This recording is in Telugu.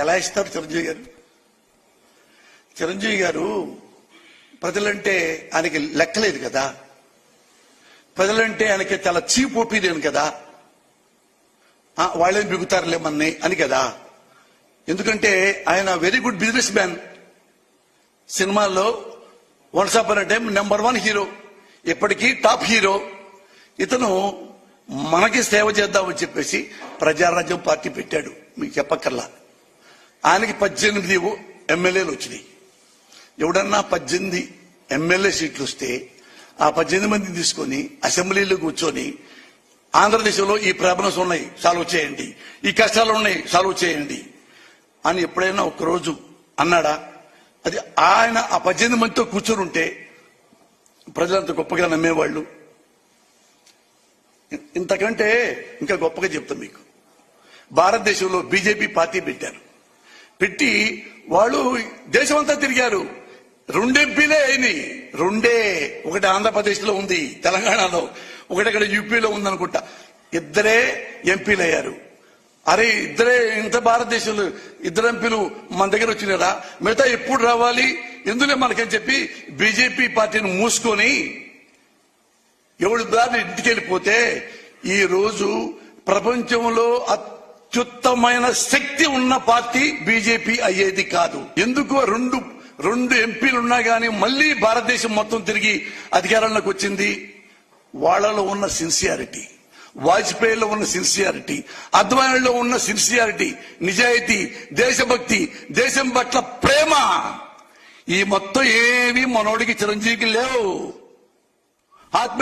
ఎలా ఇస్తారు చిరంజీవి గారు? చిరంజీవి గారు ప్రజలంటే ఆయనకి లెక్కలేదు కదా, ప్రజలంటే ఆయనకి చాలా చీప్ ఒపీనియన్ కదా, వాళ్ళేం బిగుతారులే మన్ని అని కదా. ఎందుకంటే ఆయన వెరీ గుడ్ బిజినెస్ మ్యాన్. సినిమాల్లో once upon a time #1 hero, ఇప్పటికీ టాప్ హీరో. ఇతను మనకి సేవ చేద్దామని చెప్పేసి ప్రజారాజ్యం పార్టీ పెట్టాడు. మీకు చెప్పక్కర్లా. ఆయనకి 18 ఎమ్మెల్యేలు వచ్చినాయి. ఎవడన్నా 18 ఎమ్మెల్యే సీట్లు వస్తే ఆ 18 మందిని తీసుకొని అసెంబ్లీలో కూర్చొని ఆంధ్రదేశంలో ఈ ప్రాబ్లమ్స్ ఉన్నాయి సాల్వ్ చేయండి, ఈ కష్టాలు ఉన్నాయి సాల్వ్ చేయండి అని ఎప్పుడైనా ఒక్కరోజు అన్నాడా? అది ఆయన ఆ 18 మందితో కూర్చొని ఉంటే ప్రజలంతా గొప్పగా నమ్మేవాళ్ళు. ఇంతకంటే ఇంకా గొప్పగా చెప్తాం మీకు. భారతదేశంలో బీజేపీ పార్టీ పెట్టారు. పెట్టి వాళ్ళు దేశమంతా తిరిగారు. 2 ఎంపీలే అయినాయి. 2 ఒకటి ఆంధ్రప్రదేశ్ లో ఉంది, తెలంగాణలో, ఒకటి అక్కడ యూపీలో ఉందనుకుంటా. 2 ఎంపీలు అయ్యారు. అరే ఇద్దరే ఇంత భారతదేశంలో 2 ఎంపీలు మన దగ్గర వచ్చినారా, మిగతా ఎప్పుడు రావాలి ఎందులే మనకని చెప్పి బీజేపీ పార్టీని మూసుకొని ఎవడు దాన్ని ఇంటికి వెళ్ళిపోతే ఈ రోజు ప్రపంచంలో అత్యుత్తమైన శక్తి ఉన్న పార్టీ బీజేపీ అయ్యేది కాదు. ఎందుకు? 2 ఎంపీలు ఉన్నా గానీ మళ్లీ భారతదేశం మొత్తం తిరిగి అధికారంలోకి వచ్చింది. వాళ్లలో ఉన్న సిన్సియారిటీ, వాజ్పేయిలో ఉన్న సిన్సియారిటీ, అద్వానీలో ఉన్న సిన్సియారిటీ, నిజాయితీ, దేశభక్తి, దేశం పట్ల ప్రేమ, ఈ మొత్తం ఏవి మనోడికి చిరంజీవికి లేవు. ఆత్మ